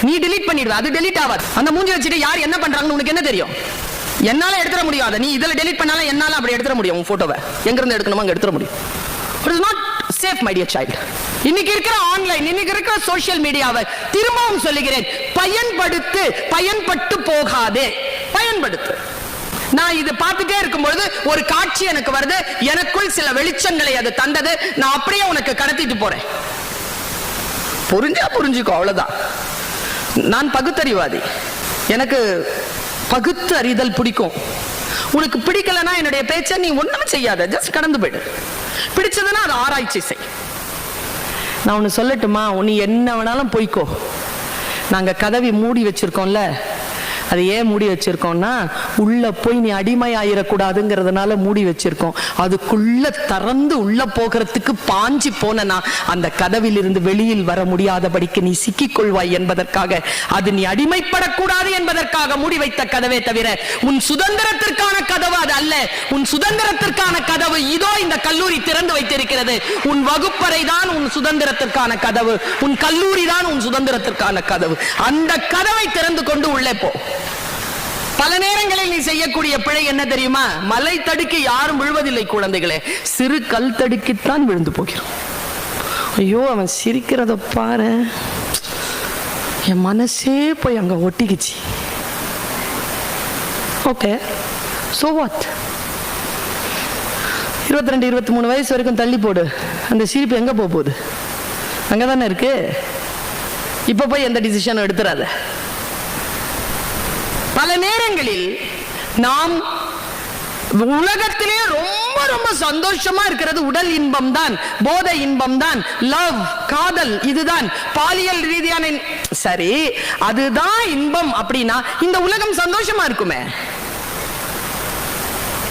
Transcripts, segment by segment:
நீ delete பண்ணிடுவ, அது delete ஆகாது. அந்த மூஞ்சி வச்சுட்டு யார் என்ன பண்றாங்கன்னு உனக்கு என்ன தெரியும்? என்னால எடுத்துற முடியாது. நீ இதுல delete பண்ணாலும் என்னால அப்படி எடுத்துற முடியும். உன் போட்டோவை எங்க இருந்து எடுக்கணுமோ அங்க எடுத்துற முடியும். It is not safe, my dear child. இன்னைக்கு இருக்கிற ஆன்லைன், இன்னைக்கு இருக்கிற சோஷியல் மீடியாவை திரும்பவும் சொல்லுகிறேன், பயன்பட்டு போகாதே, பயன்படுத்து. நான் இது பார்த்துட்டே இருக்கும்பொழுது ஒரு காட்சி எனக்கு வருது, எனக்குள் சில வெளிச்சங்களை அது தந்தது, நான் அப்படியே உனக்கு கடத்திட்டு போறேன். புரிஞ்சுக்கோ, அவ்வளவுதான். நான் பகுத்தறிவாதி, எனக்கு பகுத்து அறிதல் பிடிக்கும். உனக்கு பிடிக்கலன்னா என்னுடைய பேச்சை நீ ஒண்ணும் செய்யாத, ஜஸ்ட் கடந்து போயிடு. பிடிச்சதுன்னா அது ஆராய்ச்சி செய். நான் ஒன்னு சொல்லட்டுமா, நீ என்ன வேணாலும் போய்க்கோ. நாங்க கதவி மூடி வச்சிருக்கோம்ல, அது ஏன் மூடி வச்சிருக்கோம்னா உள்ள போய் நீ அடிமை ஆயிடக்கூடாதுங்கிறதுனால மூடி வச்சிருக்கோம். அதுக்குள்ள திறந்து உள்ள போகிறதுக்கு பாஞ்சி போனா அந்த கதவில் இருந்து வெளியில் வர முடியாதபடிக்கு நீ சிக்கிக்கொள்வாய் என்பதற்காக, அது நீ அடிமைப்படக்கூடாது என்பதற்காக மூடி வைத்த கதவே தவிர உன் சுதந்திரத்திற்கான கதவு அது அல்ல. உன் சுதந்திரத்திற்கான கதவு இதோ இந்த கல்லூரி திறந்து வைத்திருக்கிறது. உன் வகுப்பறை தான் உன் சுதந்திரத்திற்கான கதவு, உன் கல்லூரி தான் உன் சுதந்திரத்திற்கான கதவு. அந்த கதவை திறந்து கொண்டு உள்ளே போ. பல நேரங்களில் நீ செய்யக்கூடிய பிழை என்ன தெரியுமா? மலை தடுக்கி யாரும் விழுவதில்லை குழந்தைகளே, சிறு கல் தடுக்கித்தான் விழுந்து போகிறோம். ஐயோ அவன் சிரிக்கிறத பாரு, என் மனசே போய் அங்க ஒட்டிக்குச்சு. Okay, so what? 22 23 வயசு வரைக்கும் தள்ளி போடு, அந்த சிரிப்பு எங்க போகுது? அங்கதானே இருக்கு. இப்ப போய் எந்த டிசிஷனும் எடுத்துறாத. பல நேரங்களில் நாம் உலகத்திலே ரொம்ப ரொம்ப சந்தோஷமா இருக்கிறது உடல் இன்பம் தான், போதை இன்பம் தான், லவ், காதல், இதுதான் பாலியல் ரீதியான. சரி, அதுதான் இன்பம் அப்படின்னா இந்த உலகம் சந்தோஷமா இருக்குமே.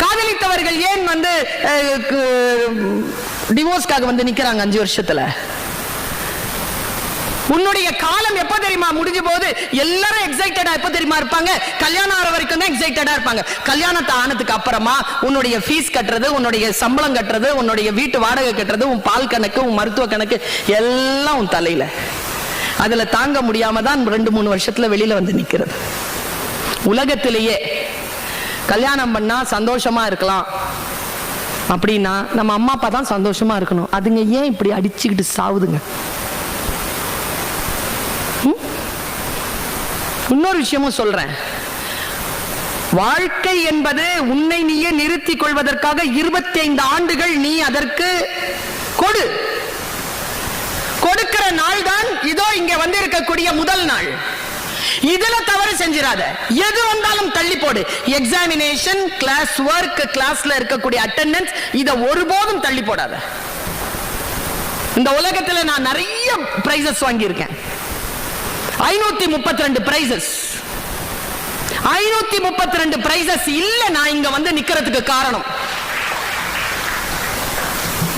காதலித்தவர்கள் ஏன் டிவோர்ஸ்க்காக நிக்கிறாங்க 5 வருஷத்துல? உன்னுடைய காலம் எப்ப தெரியுமா முடிஞ்ச போது? எல்லாரும் எக்ஸைட்டடா எப்ப தெரியுமா இருப்பாங்க? கல்யாணம் ஆற வரைக்கும் தான் எக்ஸைட்டடா இருப்பாங்க. கல்யாணத்தை ஆனதுக்கு அப்புறமா உன்னுடைய ஃபீஸ் கட்டுறது, உன்னுடைய சம்பளம் கட்டுறது, உன்னுடைய வீட்டு வாடகை கட்டுறது, உன் பால் கணக்கு, உன் மருத்துவ கணக்கு எல்லாம் உன் தலையில. அதுல தாங்க முடியாம தான் 2-3 வருஷத்துல வெளியில வந்து நிக்கிறது. உலகத்திலேயே கல்யாணம் பண்ணா சந்தோஷமா இருக்கலாம் அப்படின்னா நம்ம அம்மா அப்பா தான் சந்தோஷமா இருக்கணும். அதுங்க ஏன் இப்படி அடிச்சுக்கிட்டு சாவுதுங்க? இன்னொரு விஷயமும் சொல்றேன், வாழ்க்கை என்பது உன்னை நீயே நிறுத்திக் கொள்வதற்காக 25 ஆண்டுகள் நீ அதற்கு கொடுக்கிற நாள் தான் இதோ இங்க வந்து இருக்கக்கூடிய முதல் நாள். இதுல தவறு செஞ்சிராத. எது வந்தாலும் தள்ளி போடு. எக்ஸாமினேஷன், கிளாஸ் ஒர்க், கிளாஸ்ல இருக்கக்கூடிய அட்டெண்டன்ஸ், இத ஒருபோதும் தள்ளி போடாத. இந்த உலகத்துல நான் நிறைய பிரைசஸ் வாங்கி இருக்கேன். 532 பிரைசஸ். 532 பிரைசஸ் இல்ல நான் இங்க வந்து நிக்கிறதுக்கு காரணம்.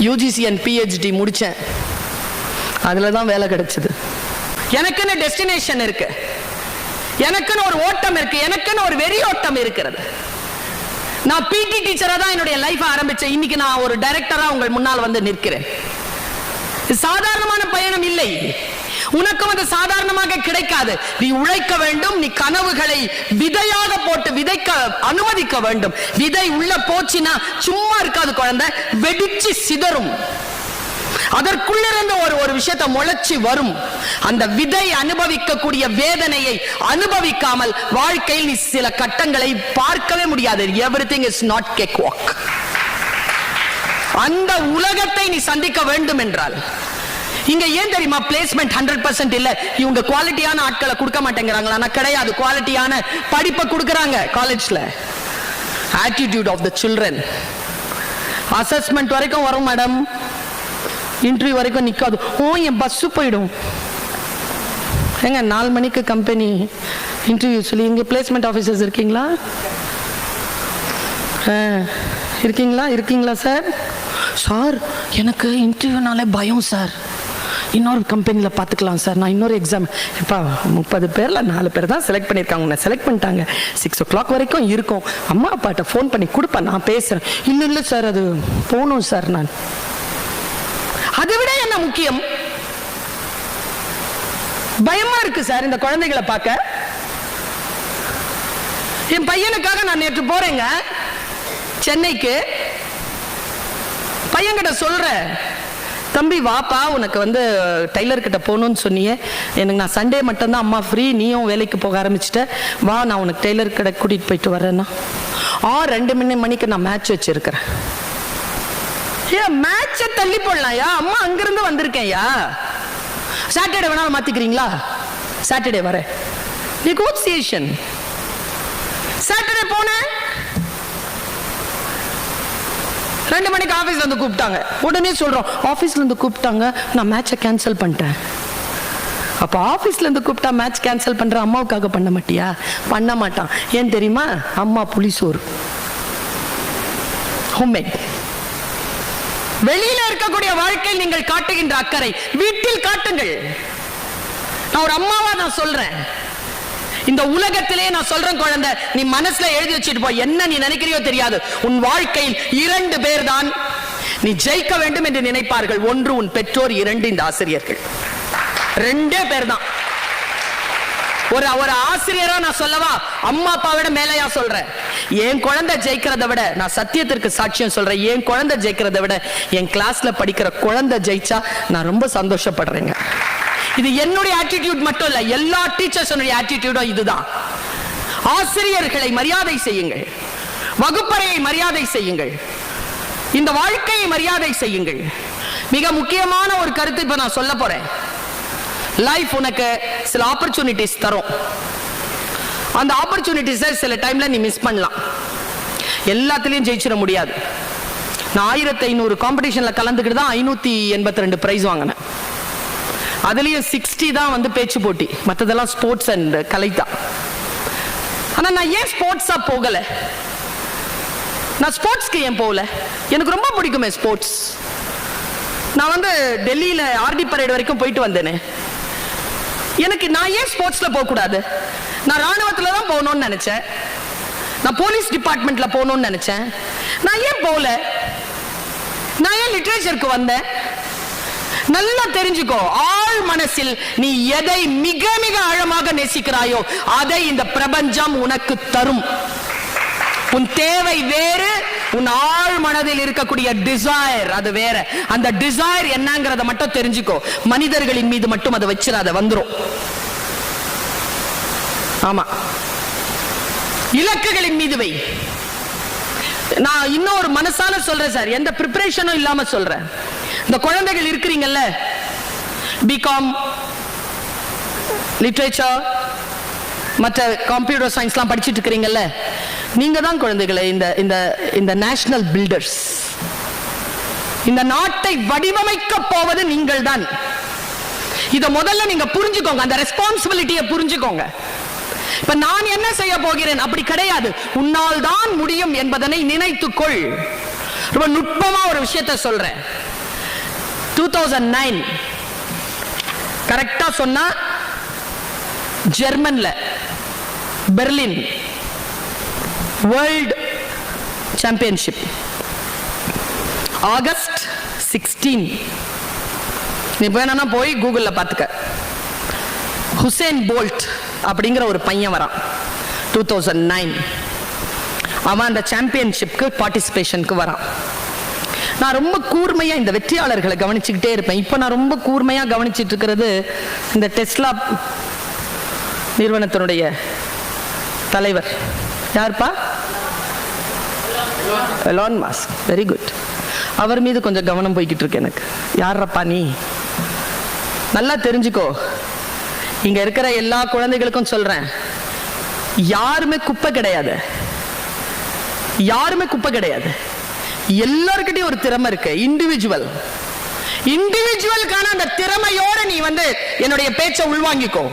யூஜிசி அண்ட் பிஹெச்டி முடிச்சேன், அதுலதான் வேலை கிடைச்சது. எனக்குன்னு டெஸ்டினேஷன் இருக்கு, எனக்குன்னு ஒரு ஓட்டம் இருக்கு, எனக்குன்னு ஒரு வெறி ஓட்டம் இருக்கிறது. நான் பிடி டீச்சரா தான் என்னுடைய லைஃப் ஆரம்பிச்சேன். இன்னைக்கு நான் ஒரு டைரக்டரா உங்கள் முன்னால் வந்து நிற்கிறேன். சாதாரணமான பயணம் இல்லை. உனக்கும் அது சாதாரணமாக கிடைக்காது. நீ உழைக்க வேண்டும். நீ கனவுகளை விதையாக போட்டு விதைக்க அனுமதிக்க வேண்டும். விதை உள்ள போச்சுன்னா சும்மா இருக்காது குழந்தை, வெடிச்சு சிதறும். அதற்குள்ளிருந்து ஒரு விஷயத்தை முளைச்சி வரும். அந்த விதை அனுபவிக்கக்கூடிய வேதனையை அனுபவிக்காமல் வாழ்க்கையில் நீ சில கட்டங்களை பார்க்கவே முடியாது. Everything is not cake walk. அந்த உலகத்தை நீ சந்திக்க வேண்டும் என்றால் இங்க ஏன் தெரியுமா பிளேஸ்மெண்ட் 100% இல்ல? இவங்க குவாலிட்டியான ஆட்களை கொடுக்க மாட்டேங்கிறாங்களா? கிடையாது, குவாலிட்டியான படிப்பை கொடுக்கறாங்க காலேஜ்ல. Attitude of the children. Assessment வரைக்கும் வரும் மேடம், இன்டர்வியூ வரைக்கும் நிக்காது. என் பஸ் போயிடும். ஏங்க 4 மணிக்கு கம்பெனி இன்டர்வியூ சொல்லி, இங்க பிளேஸ்மெண்ட் ஆபீசர்ஸ் இருக்கீங்களா? இருக்கீங்களா சார்? சார் எனக்கு இன்டர்வியூனாலே பயம் சார், இன்னொரு கம்பெனியில் பார்த்துக்கலாம் சார், நான் இன்னொரு எக்ஸாம். இப்போ 30 பேரில் 4 பேர் தான் செலக்ட் பண்ணியிருக்காங்க. உன்னை செலக்ட் பண்ணிட்டாங்க. 6 o'clock வரைக்கும் இருக்கும். அம்மா அப்பாட்ட ஃபோன் பண்ணி கொடுப்பேன், நான் பேசுகிறேன். இல்லை சார், அது போகணும் சார். நான் அதை விட என்ன முக்கியம்? பயமா இருக்கு சார் இந்த குழந்தைகளை பார்க்க. என் பையனுக்காக நான் நேற்று போறேங்க சென்னைக்கு. பையன்கிட்ட சொல்றேன், தம்பி வாப்பா, உனக்கு வந்து டைலர் கிட்ட போகணும்னு சொன்னியே, எனக்கு நான் சண்டே மட்டும்தான் அம்மா ஃப்ரீ, நீயும் வேலைக்கு போக ஆரம்பிச்சிட்ட, வா நான் உனக்கு டெய்லர் கடை கூட்டிட்டு போயிட்டு வரேன்னா. 2 மணிக்கு நான் மேட்ச் வச்சிருக்கிறேன். ஏன் மேட்சை தள்ளி போடலாம்யா, அம்மா அங்கிருந்து வந்திருக்கேன்யா, சாட்டர்டே வேணாலும் மாத்திக்கிறீங்களா? சாட்டர்டே வர நெகோசியேஷன். சாட்டர்டே போனேன், 2 மணிக்கு ஆபீஸ்ல இருந்து கூப்பிட்டாங்க. உடனே சொல்றோம், ஆபீஸ்ல இருந்து கூப்பிட்டாங்க, நான் மேட்சை கேன்சல் பண்ணிட்டேன். அப்ப ஆபீஸ்ல இருந்து கூப்பிட்டா மேட்ச் கேன்சல் பண்ற, அம்மாவுக்காக பண்ண மாட்டியா? பண்ண மாட்டான். ஏன் தெரியுமா? அம்மா புளிசோறு ஹோம்மேட். வெளியில இருக்கக்கூடிய வாழ்க்கையில் நீங்கள் காட்டுகின்ற அக்கறை வீட்டில் காட்டுங்கள். நான் ஒரு அம்மாவா நான் சொல்றேன், இந்த உலகத்திலே நான் சொல்றேன் குழந்தை, நீ மனசுல எழுதி வச்சுட்டு போ, என்ன நீ நினைக்கிறியோ தெரியாது, உன் வாழ்க்கையில் 2 பேர் தான் நீ ஜெயிக்க வேண்டும் என்று நினைப்பார்கள். 1 உன் பெற்றோர், 2 இந்த ஆசிரியர்கள். 2 பேர் தான். ஒரு ஆசிரியரா நான் சொல்லவா, அம்மா அப்பாவிட மேலையா சொல்றேன். என் குழந்தை ஜெயிக்கிறத விட, நான் சத்தியத்திற்கு சாட்சியம் சொல்றேன், என் குழந்தை ஜெயிக்கிறத விட என் கிளாஸ்ல படிக்கிற குழந்தை ஜெயிச்சா நான் ரொம்ப சந்தோஷப்படுறேங்க. இது என்னுடைய ஆட்டிடியூட் மட்டும் இல்ல, எல்லா டீச்சர்ஸுடைய ஆட்டிடியூடும் இதுதான். ஆசிரியர்களை மரியாதை செய்யுங்கள், வகுப்பறையை மரியாதை செய்யுங்கள், இந்த வாழ்க்கையை மரியாதை செய்யுங்கள். மிக முக்கியமான ஒரு கருத்து இப்ப நான் சொல்ல போறேன். லைஃப் உனக்கு சில ஆப்பர்ச்சுனிட்டிஸ் தரும். அந்த ஆப்பர்ச்சுனிட்டிஸை சில டைம்ல நீ மிஸ் பண்ணலாம். எல்லாத்திலையும் ஜெயிச்சிட முடியாது. நான் 1500 காம்படிஷன்ல கலந்துக்கிட்டு தான் 582 பிரைஸ் வாங்கினேன். அதுலயும் 60 தான் வந்து பேச்சு போட்டி, மற்றதெல்லாம் ஸ்போர்ட்ஸ் அண்ட் கலை தான். ஆனா நான் ஏன் ஸ்போர்ட்ஸா போகல? நான் ஸ்போர்ட்ஸ்க்கு ஏன் போகல? எனக்கு ரொம்ப பிடிக்குமே ஸ்போர்ட்ஸ். நான் வந்து டெல்லியில ஆர்டி பரேட் வரைக்கும் போயிட்டு வந்தேனே. எனக்கு நான் ஏன் ஸ்போர்ட்ஸ்ல போக கூடாது? நான் ராணுவத்துல தான் போகணும்னு நினைச்சேன், நான் போலீஸ் டிபார்ட்மெண்ட்ல போகணும்னு நினைச்சேன், நான் ஏன் போகல? நான் ஏன் லிட்ரேச்சருக்கு வந்தேன்? நல்லா தெரிஞ்சுக்கோ, ஆழ் மனசில் நீ எதை மிக மிக ஆழமாக நேசிக்கிறாயோ அதை இந்த பிரபஞ்சம் உனக்கு தரும். உன் தேவை வேறு, உன் ஆழ் மனதில் இருக்கக்கூடிய டிசைர் அது வேற. அந்த டிசைர் என்னங்கறத மட்டும் தெரிஞ்சுக்கோ. மனிதர்களின் மீது மட்டும் அதை வச்சிராத, வந்துரும். ஆமா, இலக்குகளின் மீது வை. நான் இன்னும் ஒரு மனசால சொல்றேன் சார், எந்த பிரிப்பரேஷனும் இல்லாம சொல்றேன். இந்த குழந்தைகள் இருக்கிறீங்கல்ல, பிகாம், லிட்ரேச்சர், மற்ற கம்ப்யூட்டர் சயின்ஸ்லாம் படிச்சுட்டு இருக்கிறீங்கல்ல, நீங்க தான் குழந்தைகளை இந்த நேஷனல் பில்டர்ஸ். இந்த நாட்டை வடிவமைக்க போவது நீங்கள் தான். இத முதல்ல நீங்க புரிஞ்சுக்கோங்க, அந்த ரெஸ்பான்சிபிலிட்டியை புரிஞ்சுக்கோங்க. இப்ப நான் என்ன செய்ய போகிறேன் அப்படி கிடையாது, உன்னால் தான் முடியும் என்பதனை நினைத்துக்கொள். ரொம்ப நுட்பமா ஒரு விஷயத்தை சொல்றேன். 2009 கரெக்டா சொன்னா ஜெர்மன்ல பெர்லின் வேர்ல்ட் சாம்பியன்ஷிப் ஆகஸ்ட் 16. நீ வேணா போய் கூகுள்ல பாத்துக்க. ஹுசேன் போல்ட் அப்படிங்கிற ஒரு பையன் வரான் 2009. அவன் அந்த சாம்பியன்ஷிப்க்கு பார்ட்டிசிபேஷனுக்கு வரான். நான் ரொம்ப கூர்மையா இந்த வெற்றியாளர்களை கவனிச்சுக்கிட்டே இருப்பேன். இப்ப நான் ரொம்ப கூர்மையா கவனிச்சிட்டு இருக்கிறது இந்த டெஸ்லா நிறுவனத்தினுடைய தலைவர் யாருப்பா? Elon Musk. Very good. அவர் மீது கொஞ்சம் கவனம் போய்கிட்டு இருக்கு எனக்கு. யாரப்பா நீ? நல்லா தெரிஞ்சுக்கோ, இங்க இருக்கிற எல்லா குழந்தைகளுக்கும் சொல்றேன், யாருமே குப்பை கிடையாது, யாருமே குப்பை கிடையாது. எல்லார்கிட்டயும் ஒரு திறமை இருக்கு. இண்டிவிஜுவலுக்கான அந்த திறமையோட நீ வந்து என்னுடைய பேச்சை உள்வாங்கிக்கோ.